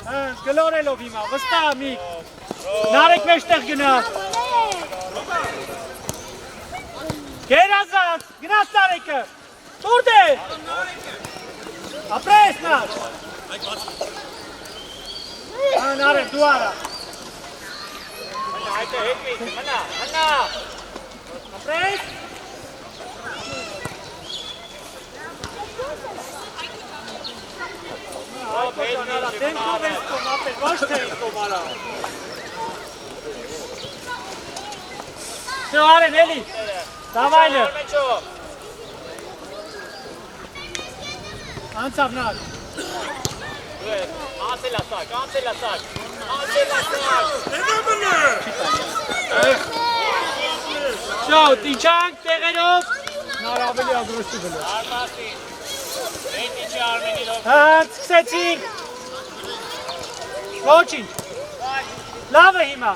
Հենց, գլորելով հիմա, վստահ միք։ Նարեկ մեջտեղ գնա։ Գերազանց, գնաց Նարեկը։ Տուրդ է։ Ապրես նար։ Նարեկ, դու արա։ Այդը հետվից, մնա։ Ապրես։ Դենքով ես կոմ, ապեր, ոչ թե ես կոմ արա։ Շո արեն, էլի, դավայլը։ Անցավ նար։ Անցել ասակ։ Շո, տիչանք տեղերով։ Նար ավելի ագրոսի բլոր։ Արմասի։ Էն իչի արմենի լով։ Հենց սկսեցինք։ Ոչինչ։ Լավ է հիմա։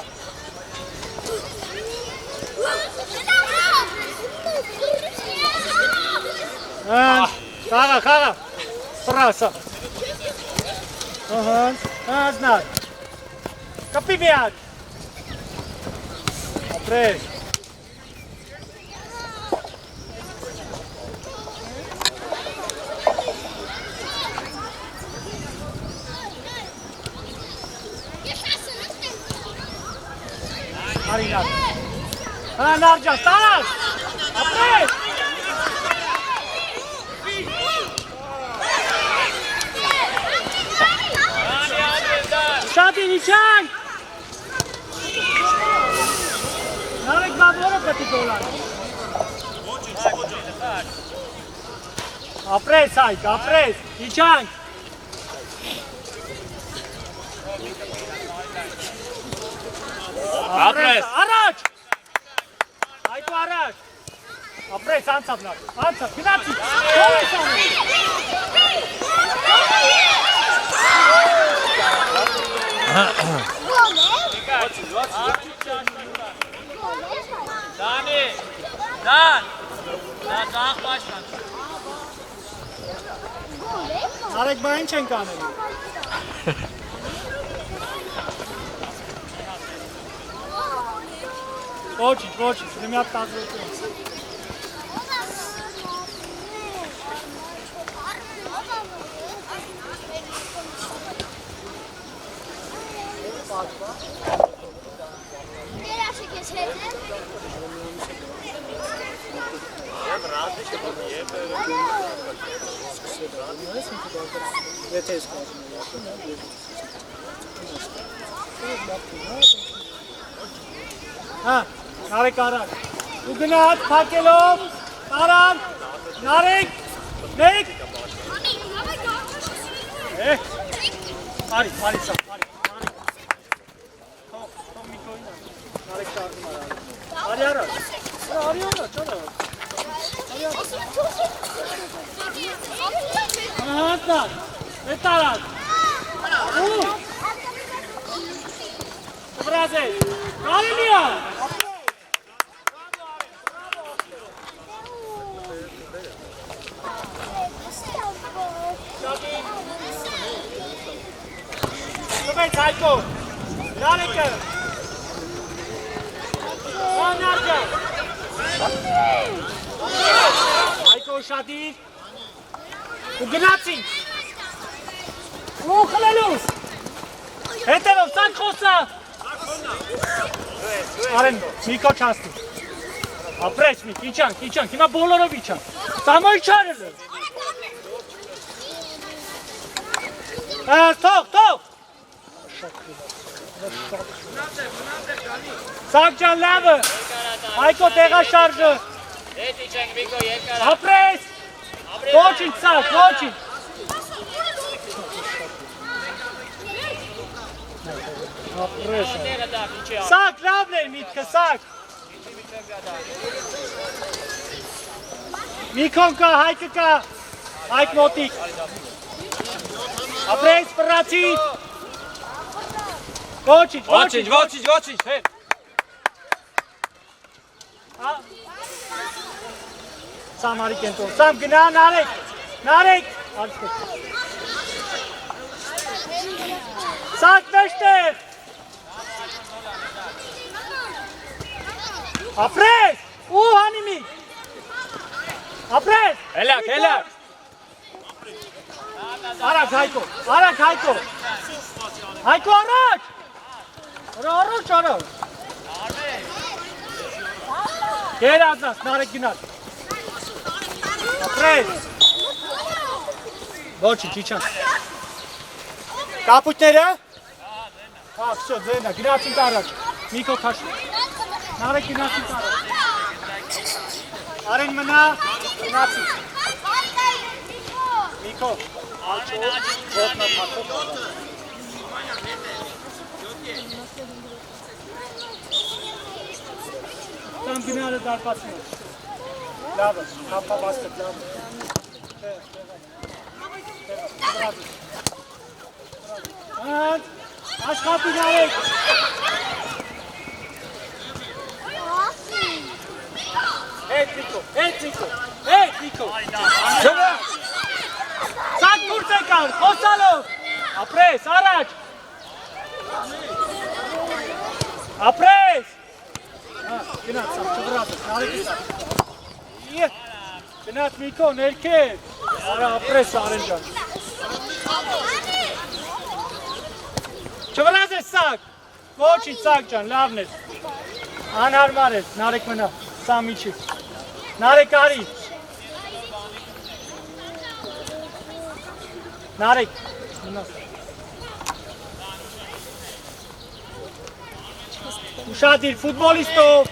Խաղա, պրասա։ Հենց նար։ Կպի միակ։ Ապրես։ Արի նար։ Նար ջան, տարած։ Ապրես։ Շատին իչանք։ Նարեկ բաբորը կտի գոլան։ Ապրես Հայկ, ապրես, իջանք։ Ապրես։ Առաջ։ Հայկո առաջ։ Ապրես անցավ նա, անցավ, գնացի։ Ո՞ր ես անում։ Դանի, դան, դան başlan։ Արեք բա ինչ ենք անելու։ Ոչինչ, ոչինչ, մի հատ տազվեցում։ Եթե ես կազմում Նարեկ արակ, ու գնաց պակելով, տարան, նարեկ, մեկ, արի սա, արի, թող միկոյին նարեկ շարդում արակ, արի առաջ, արի առաջ, Հատակ, էտ արակ, ու, վրազես, արի միա, Տվեց Հայկո, նարեկը, նարկը, Հայկո շատիր, ու գնացինք, ու խլելուս, հետևով, սանք խոսա, արեն, Միկո չասնի, ապրես միք, իչանք, հիմա բոլորով իչանք, սամոյ չարել է, թող, Սակ ջան լավը, Հայկո տեղա շարժը, ապրես, ոչինչ սակ, ոչինչ, ապրես, սակ լավն էր միտքը, սակ, Միկոն կա, Հայկը կա, Հայկ մոտիկ, ապրես, պրացի, Ոչինչ, հեր։ Սամ արիք են տող, սամ գնա, նարեք, սակ նշտեր, ապրես, ու հանիմի, ապրես, Հելակ, արակ Հայկո, Հայկո առաջ, Առաջ, Գեր ազնաս, նարեք գնաց, ապրես, ոչինչ, իչան, կապուտները, վսյո, ձենա, գնացինք առաջ, Միկո քաշ, նարեք գնացինք առաջ, արեն մնա, գնացինք, Միկո, ոտնա թակով, Tam binarı darpasını. Lava, kappa bastık, lava. Evet, aç kapıyı Narek. Evet Niko. Sak vur tekrar, Kosalov. Apres, araç. Apres. Գնաց, չվրացը, նարեք իսա։ Գնաց Միկո, ներքև, արա ապրես արեն ճան։ Չվրաց ես սակ, ոչի սակ ճան, լավն ես։ Անհարմար ես, նարեք մնա, սա միջի։ Նարեք արի։ Նարեք, մնա։ Ուշադիր, ֆուտբոլիստով,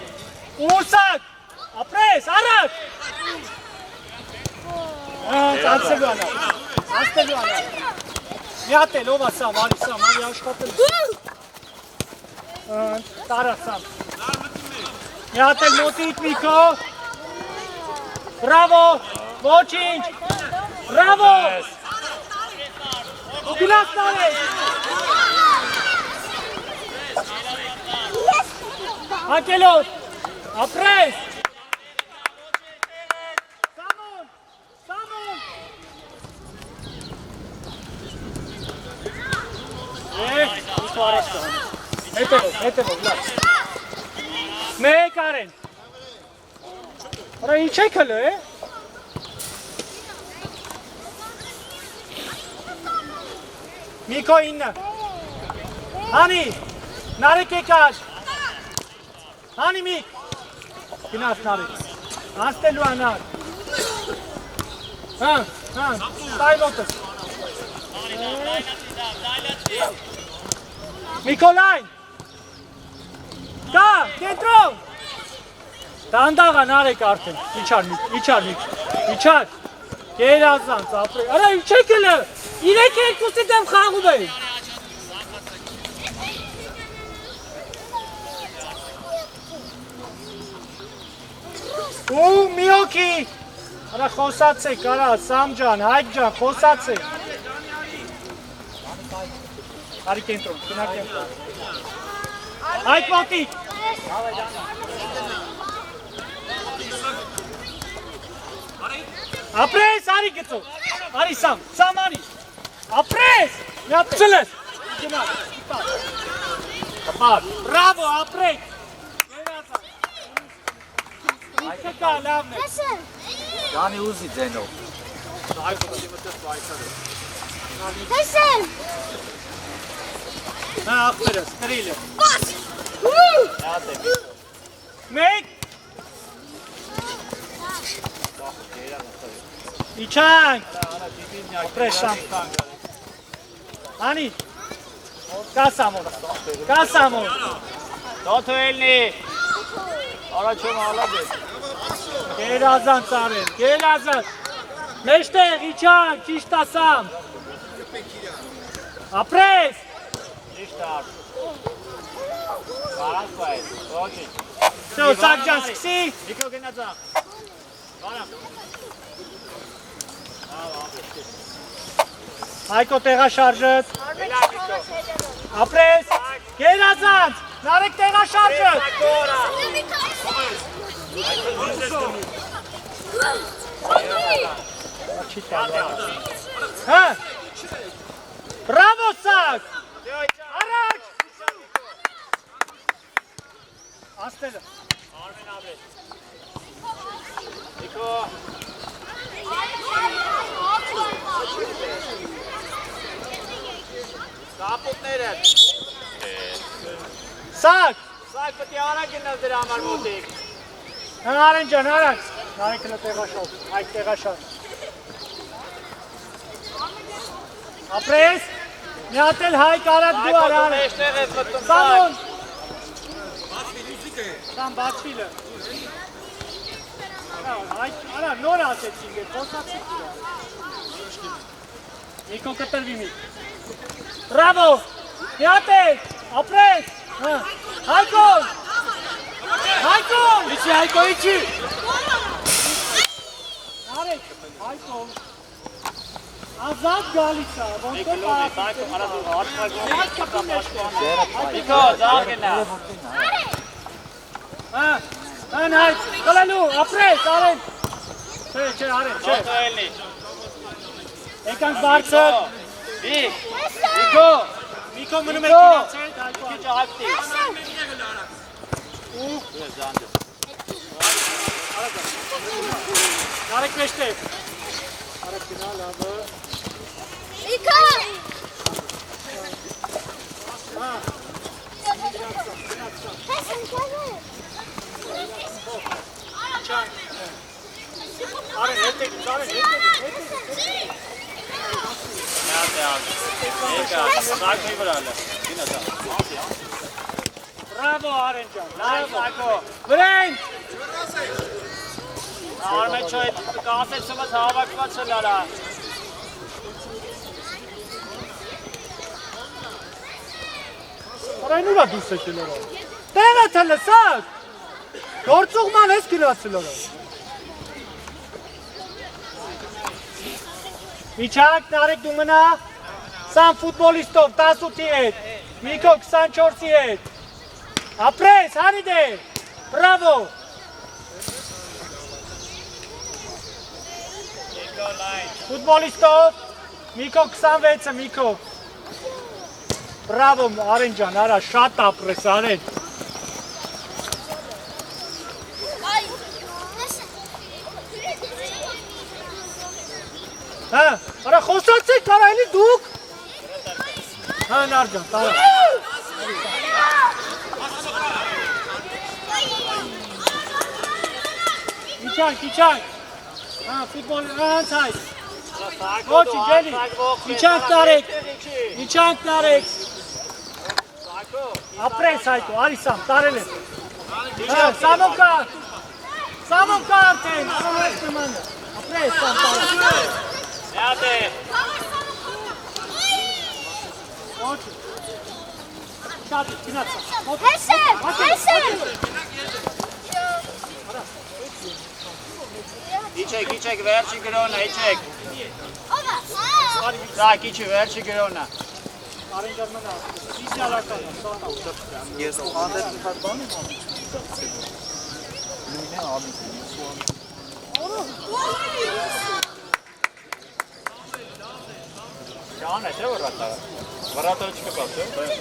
ուսակ, ապրես, առաջ։ Անցելու անա։ Մի հատ էլ ով է Սամ, արի Սամ, արի աշխատել։ Տարա Սամ։ Մի հատ էլ մոտիկ Միկո։ Բրավո, ոչինչ։ Բրավո։ Գնաց տարես։ Հակելով, ապրես։ Հետևով, լավ։ Մեկ արեն։ Արա ինչ եք հլը, է։ Միկո 9։ Հանի, նարեկ եկար։ Հանի միք։ Գնաց նարեկ։ Անստելու անար։ Տայլոտս։ Միկոլայն։ Կա, կենտրոն։ Դանդաղա նարեկ արդեն, իչար, կերազանց ապրեք, արա ինչ եք հլը, 3-2-ի դեմ խաղում էին։ Ու մի օքի, արա խոսացեք, արա, Սամ ջան, Հայկ ջան, խոսացեք։ Արի կենտրոն, կնա կենտրոն։ Հայկ մոտիկ։ Ապրես, արի գծով, արի Սամ արի, ապրես, ծլես, կպար, բրավո, ապրեք, ինքը կա, լավն է, Ջանի ուզի ձենով, Տեսել, նա աղբերս, կրիլը, մեկ, իչանք, ապրես Սամ, Անի, կասամոն, Դոթու էլնի, առաջում ալադ է։ կերազան ծարեն, մեջտեղ իչանք, ճիշտ ասամ, ապրես, Ճիշտ արդ։ Կարանք պայր, ոչինչ։ Սակ ջան սկսի, Միկո գնացա։ Բարամ։ Հայկո տեղաշարժըտ, ապրես, կերազանց, նարեկ տեղաշարժըտ, բրավո Սակ, առաջ, աստելը, Արմեն ապրես։ Միկո։ Կապուտները։ Սակ, Սայք պտի արա գնալ դրա համար մոտիկ։ Արեն ջան, առաջ, նարեկը տեղաշար, Հայկ տեղաշար, ապրես, մի հատ էլ Հայկ արատ դու արան, Մեջտեղ ես մտնում Սամոն, Սամ բացվիլը, արա նոր ասեցինք է, խոսացիք իրա, Նիկո կտրվի մի, բրավո, մի հատ էլ, ապրես, Հայկոն, իչի Հայկո, իչի, Նարեկ, Հայկոն, ազատ գալիս է, ոնտոն Սայքը արա դու հարցակում։ Հայկ կպի մեջտեղ, Միկո, ձաղ գնա։ Հան Հայկ, կլելու, ապրես, արեն, չէ, արեն, չէ, Դոթու էլնի։ եկանք բարձր, Միկո, Միկո մնում է կինացել, քիչ ակտի։ Նարեկ մեջտեղ, արեք գնա, լավը, Միկո, արեն, հետևից, Եկա, սայքի վրա լը։ Գնացա։ բրավո արեն ջան, Լավ, Սայքո։ վրենք, Արմեջը այդ կասեցումը հավաքված է լարա։ Արայն ուրա դուս եկել օրա։ Տեղը թե լսակ։ Գործուղման ես գնացել օրա։ Իչակ Նարեկ դու մնա 20 ֆուտբոլիստով 18-ի հետ, Միկո 24-ի հետ, ապրես, հարիդե, բրավո, ֆուտբոլիստով, Միկո 26-ը, Միկո, բրավո, Արեն ջան, արա, շատ ապրես, Արեն, հա, արա խոսացեք կարայլի դուք, հա նարջան, տարա, իչանք, հա ֆուտբոլ անց հայ, ոչի գելի, իչանք նարեք, ապրես հայտո, արիսամ, տարել է, սամոկա արդեն, ապրես սամ տարել, Յատ է։ ոչի, շատի, կինացա, Հեսեմ, Իչեք, վերջի գրոնը, իչեք։ Սակ, իչի, վերջի գրոնը։ Արեն ջան մնա, իսյալական, սանա ուտապ։ Ես ու հանդեպ նկատ բան եմ անում։ Ջան է, թե վրատա։ Վրատը չկպած, է։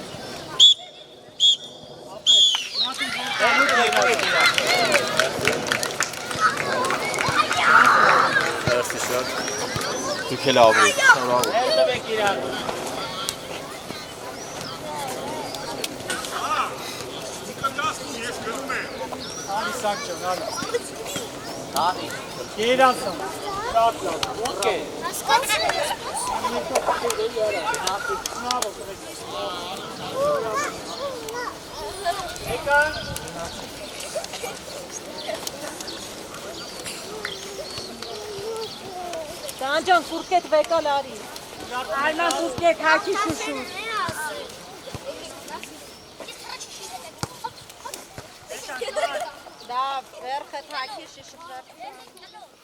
Դուք էլ ավրի։ Երդը բեք իրան։ Արի սակ ջան, արի։ Երասան, շատ լավ, Okay։ Եկա։ Ջան, կուրկետ վեկալ արի։ Այնա կուրկետ հակի շուշու։ Դա վերխը հակի շուշու։